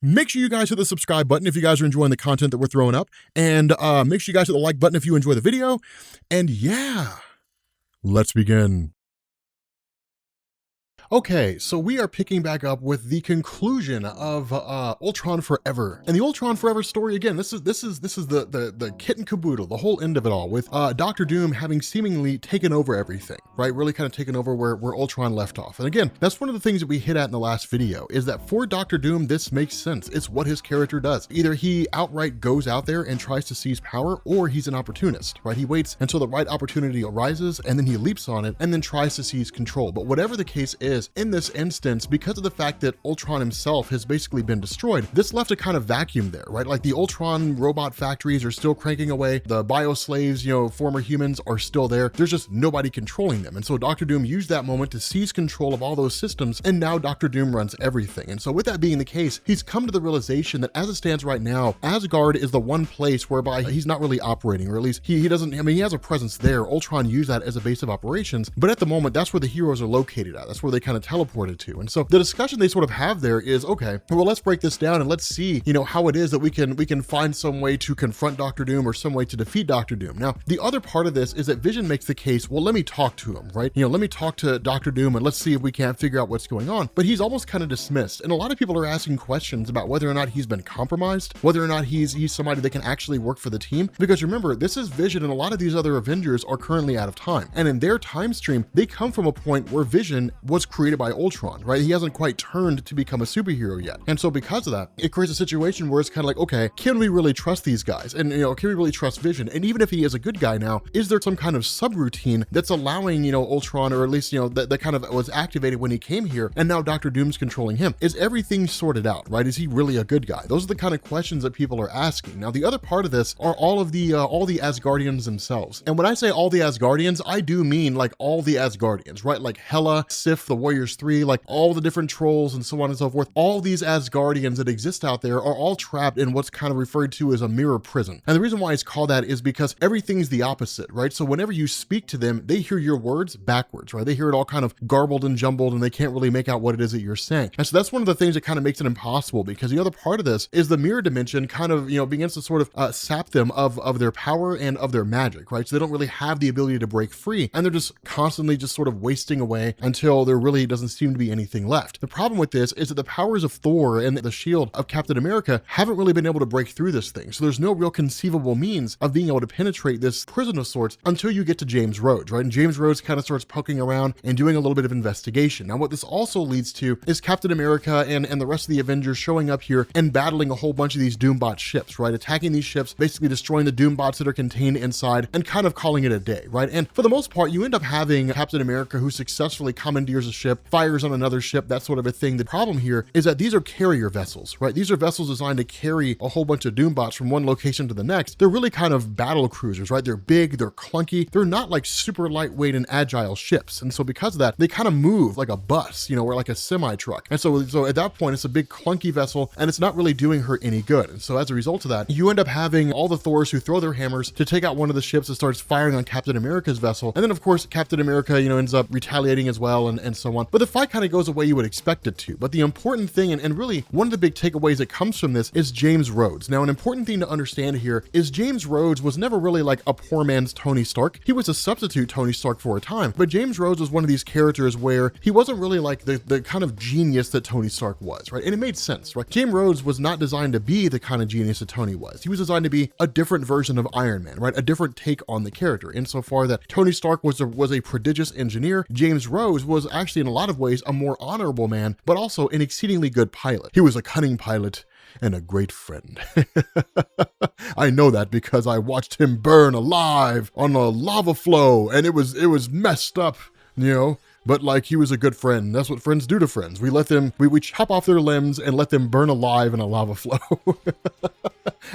Make sure you guys hit the subscribe button if you guys are enjoying the content that we're throwing up. And make sure you guys hit the like button if you enjoy the video. And yeah, let's begin. Okay, so we are picking back up with the conclusion of Ultron Forever. And the Ultron Forever story, again, this is the kit and caboodle, the whole end of it all, with Dr. Doom having seemingly taken over everything, right? Really kind of taken over where Ultron left off. And again, that's one of the things that we hit at in the last video, is that for Dr. Doom, this makes sense. It's what his character does. Either he outright goes out there and tries to seize power, or he's an opportunist, right? He waits until the right opportunity arises, and then he leaps on it, and then tries to seize control. But whatever the case is, in this instance, because of the fact that Ultron himself has basically been destroyed, this left a kind of vacuum there, right? Like the Ultron robot factories are still cranking away, the bio-slaves, former humans are still there. There's just nobody controlling them. And so Dr. Doom used that moment to seize control of all those systems, and now Dr. Doom runs everything. And so with that being the case, he's come to the realization that as it stands right now, Asgard is the one place whereby he's not really operating, or at least he doesn't, I mean, he has a presence there. Ultron used that as a base of operations, but at the moment, that's where the heroes are located at. That's where they kind of teleported to. And so the discussion they sort of have there is, okay, well, let's break this down and let's see, how it is that we can find some way to confront Dr. Doom or some way to defeat Dr. Doom. Now, the other part of this is that Vision makes the case, well, let me talk to him, right? Let me talk to Dr. Doom and let's see if we can't figure out what's going on. But he's almost kind of dismissed. And a lot of people are asking questions about whether or not he's been compromised, whether or not he's somebody that can actually work for the team. Because remember, this is Vision, and a lot of these other Avengers are currently out of time. And in their time stream, they come from a point where Vision was created by Ultron, right? He hasn't quite turned to become a superhero yet. And so because of that, it creates a situation where it's kind of like, okay, can we really trust these guys? And, can we really trust Vision? And even if he is a good guy now, is there some kind of subroutine that's allowing, Ultron, or at least, that kind of was activated when he came here, and now Dr. Doom's controlling him? Is everything sorted out, right? Is he really a good guy? Those are the kind of questions that people are asking. Now, the other part of this are all the Asgardians themselves. And when I say all the Asgardians, I do mean like all the Asgardians, right? Like Hela, Sif, the Warriors 3, like all the different trolls and so on and so forth. All these Asgardians that exist out there are all trapped in what's kind of referred to as a mirror prison. And the reason why it's called that is because everything's the opposite, right? So whenever you speak to them, they hear your words backwards, right? They hear it all kind of garbled and jumbled, and they can't really make out what it is that you're saying. And so that's one of the things that kind of makes it impossible, because the other part of this is the mirror dimension kind of, begins to sort of sap them of their power and of their magic, right? So they don't really have the ability to break free, and they're just constantly just sort of wasting away until there really doesn't seem to be anything left. The problem with this is that the powers of Thor and the shield of Captain America haven't really been able to break through this thing. So there's no real conceivable means of being able to penetrate this prison of sorts until you get to James Rhodes, right? And James Rhodes kind of starts poking around and doing a little bit of investigation. Now, what this also leads to is Captain America and the rest of the Avengers showing up here and battling a whole bunch of these Doombot ships, right? Attacking these ships, basically destroying the Doombots that are contained inside and kind of calling it a day, right? And for the most part, you end up having Captain America who successfully commandeers a ship, fires on another ship, that sort of a thing. The problem here is that these are carrier vessels, right? These are vessels designed to carry a whole bunch of Doombots from one location to the next. They're really kind of battle cruisers, right? They're big, they're clunky, they're not like super lightweight and agile ships. And so because of that, they kind of move like a bus, or like a semi truck. And so at that point, it's a big clunky vessel, and it's not really doing her any good. And so as a result of that, you end up having all the Thors who throw their hammers to take out one of the ships that starts firing on Captain America's vessel. And then of course, Captain America, ends up retaliating as well, and so on. But the fight kind of goes the way you would expect it to. But the important thing, and really one of the big takeaways that comes from this, is James Rhodes. Now, an important thing to understand here is James Rhodes was never really like a poor man's Tony Stark. He was a substitute Tony Stark for a time, but James Rhodes was one of these characters where he wasn't really like the kind of genius that Tony Stark was, right? And it made sense, right? James Rhodes was not designed to be the kind of genius that Tony was. He was designed to be a different version of Iron Man, right? A different take on the character, insofar that Tony Stark was a prodigious engineer. James Rhodes was actually in a lot of ways a more honorable man, but also an exceedingly good pilot. He was a cunning pilot and a great friend. I know that because I watched him burn alive on a lava flow, and it was messed up, but like, he was a good friend. That's what friends do to friends. We chop off their limbs and let them burn alive in a lava flow.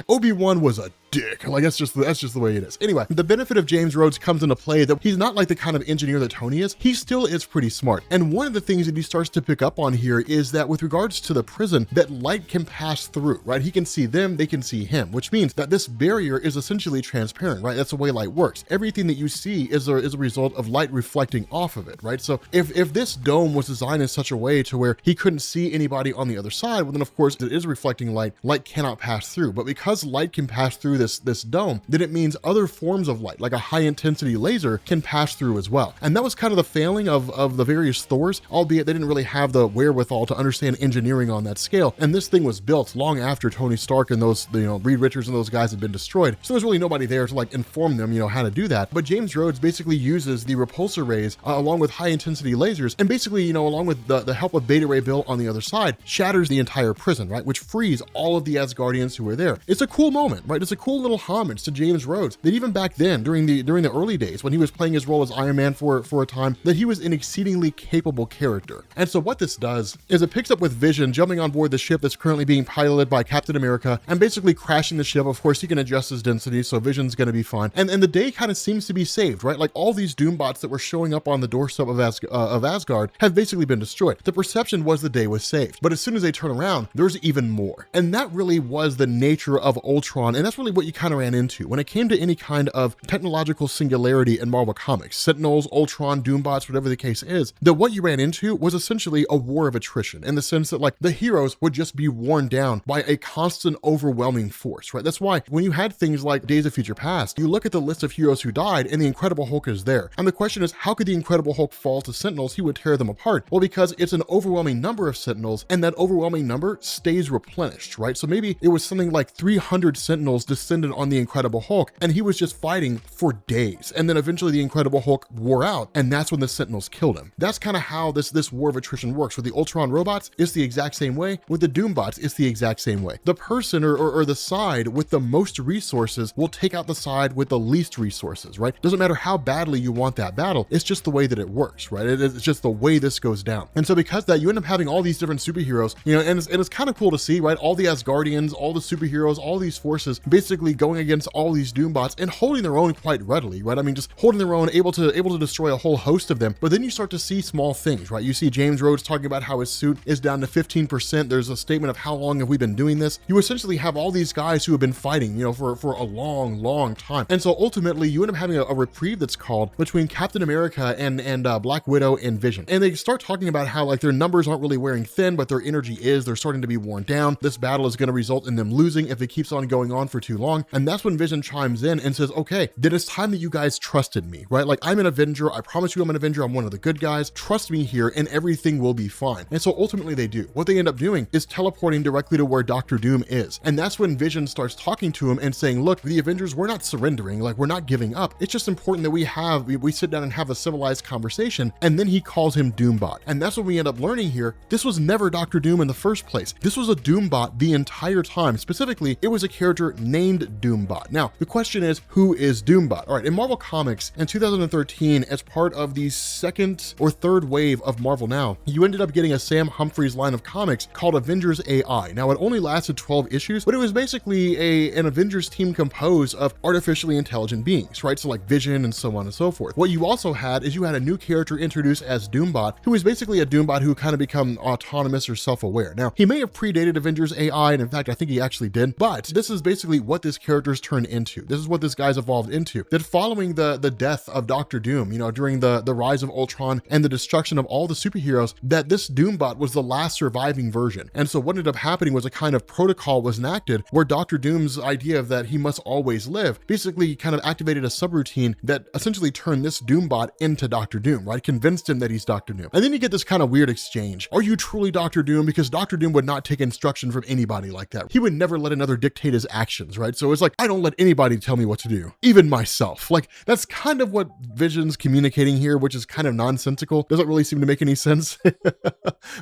Obi-Wan was a dick. Like that's just the way it is. Anyway, the benefit of James Rhodes comes into play that he's not like the kind of engineer that Tony is. He still is pretty smart. And one of the things that he starts to pick up on here is that with regards to the prison, that light can pass through, right? He can see them, they can see him, which means that this barrier is essentially transparent, right? That's the way light works. Everything that you see is a result of light reflecting off of it, right? So if this dome was designed in such a way to where he couldn't see anybody on the other side, well then of course it is reflecting light. Light cannot pass through. But because light can pass through this dome, then it means other forms of light, like a high intensity laser, can pass through as well. And that was kind of the failing of the various Thors, albeit they didn't really have the wherewithal to understand engineering on that scale. And this thing was built long after Tony Stark and those, Reed Richards and those guys had been destroyed. So there's really nobody there to like inform them, how to do that. But James Rhodes basically uses the repulsor rays along with high intensity lasers, and basically, along with the help of Beta Ray Bill on the other side, shatters the entire prison, right? Which frees all of the Asgardians who were there. It's a cool moment, right? It's a cool little homage to James Rhodes that even back then, during the early days when he was playing his role as Iron Man for a time, that he was an exceedingly capable character. And so what this does is it picks up with Vision jumping on board the ship that's currently being piloted by Captain America and basically crashing the ship. Of course, he can adjust his density, so Vision's going to be fine. And the day kind of seems to be saved, right? Like all these Doombots that were showing up on the doorstep of Asgard have basically been destroyed. The perception was the day was saved, but as soon as they turn around, there's even more. And that really was the nature of Ultron, and that's really what you kind of ran into when it came to any kind of technological singularity in Marvel Comics. Sentinels, Ultron, Doombots, whatever the case is, that what you ran into was essentially a war of attrition, in the sense that like the heroes would just be worn down by a constant overwhelming force, right? That's why when you had things like Days of Future Past, you look at the list of heroes who died and the Incredible Hulk is there. And the question is, how could the Incredible Hulk fall to Sentinels? He would tear them apart. Well, because it's an overwhelming number of Sentinels, and that overwhelming number stays replenished, right? So maybe it was something like 300 Sentinels descended on the Incredible Hulk, and he was just fighting for days. And then eventually the Incredible Hulk wore out, and that's when the Sentinels killed him. That's kind of how this war of attrition works. With the Ultron robots, it's the exact same way. With the Doombots, it's the exact same way. The person or the side with the most resources will take out the side with the least resources, right? Doesn't matter how badly you want that battle, it's just the way that it works, right? It's just the way this goes down. And so because that, you end up having all these different superheroes, and it's kind of cool to see, right? All the Asgardians, all the superheroes, all these forces basically going against all these Doombots and holding their own quite readily, right? I mean, just holding their own, able to destroy a whole host of them. But then you start to see small things, right? You see James Rhodes talking about how his suit is down to 15%. There's a statement of how long have we been doing this. You essentially have all these guys who have been fighting, for a long time. And so ultimately you end up having a reprieve that's called between Captain America and Black Widow and Vision. And they start talking about how like their numbers aren't really wearing thin, but their energy is. They're starting to be worn down. This battle is going to result in them losing if it keeps on going on for too long. And that's when Vision chimes in and says, okay, then it's time that you guys trusted me, right? Like I'm an Avenger. I promise you I'm an Avenger. I'm one of the good guys. Trust me here and everything will be fine. And so ultimately they do. What they end up doing is teleporting directly to where Doctor Doom is. And that's when Vision starts talking to him and saying, look, the Avengers, we're not surrendering. Like we're not giving up. It's just important that we sit down and have a civilized conversation. And then he calls him Doombot. And that's what we end up learning here. This was never Doctor Doom in the first place. This was a Doombot the entire time. Specifically, it was a character named Doombot. Now, the question is, who is Doombot? All right, in Marvel Comics in 2013, as part of the second or third wave of Marvel Now, you ended up getting a Sam Humphries line of comics called Avengers AI. Now, it only lasted 12 issues, but it was basically an Avengers team composed of artificially intelligent beings, right? So like Vision and so on and so forth. What you also had is you had a new character introduced as Doombot, who is basically a Doombot who kind of become autonomous or self-aware. Now, he may have predated Avengers AI, and in fact, I think he actually did, but this is basically what this character's turned into. This is what this guy's evolved into. That following the death of Doctor Doom, during the rise of Ultron and the destruction of all the superheroes, that this Doombot was the last surviving version. And so what ended up happening was a kind of protocol was enacted where Doctor Doom's idea of that he must always live basically kind of activated a subroutine that essentially turned this Doombot into Doctor Doom, right? Convinced him that he's Doctor Doom. And then you get this kind of weird exchange. Are you truly Doctor Doom? Because Doctor Doom would not take instruction from anybody like that. He would never let another dictate his actions, right? So it's like, I don't let anybody tell me what to do, even myself. Like that's kind of what Vision's communicating here, which is kind of nonsensical. Doesn't really seem to make any sense.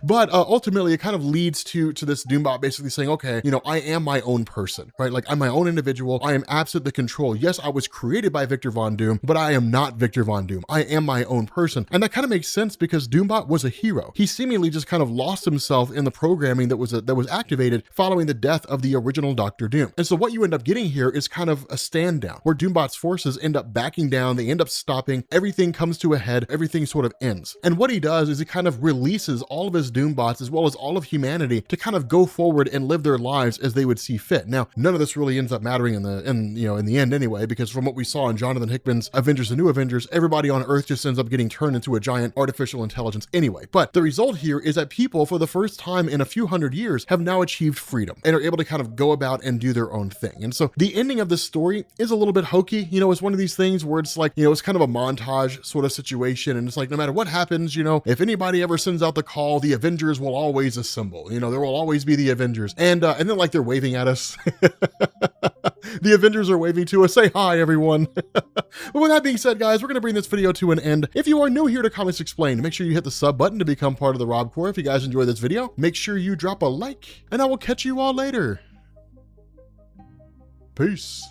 But ultimately it kind of leads to this Doombot basically saying, okay, I am my own person, right? Like I'm my own individual. I am absent the control. Yes, I was created by Victor Von Doom, but I am not Victor Von Doom. I am my own person. And that kind of makes sense because Doombot was a hero. He seemingly just kind of lost himself in the programming that was activated following the death of the original Doctor Doom. And so what you end up getting here is kind of a stand down, where Doombot's forces end up backing down, they end up stopping, everything comes to a head, everything sort of ends. And what he does is he kind of releases all of his Doombots as well as all of humanity to kind of go forward and live their lives as they would see fit. Now, none of this really ends up mattering in the end anyway, because from what we saw in Jonathan Hickman's Avengers: The New Avengers, everybody on Earth just ends up getting turned into a giant artificial intelligence anyway. But the result here is that people, for the first time in a few hundred years, have now achieved freedom and are able to kind of go about and do their own thing. And so the ending of this story is a little bit hokey. It's one of these things where it's like, it's kind of a montage sort of situation. And it's like, no matter what happens, if anybody ever sends out the call, the Avengers will always assemble. There will always be the Avengers. And then like they're waving at us. The Avengers are waving to us. Say hi, everyone. But with that being said, guys, we're going to bring this video to an end. If you are new here to Comics Explained, make sure you hit the sub button to become part of the Rob Corps. If you guys enjoyed this video, make sure you drop a like, and I will catch you all later. Peace.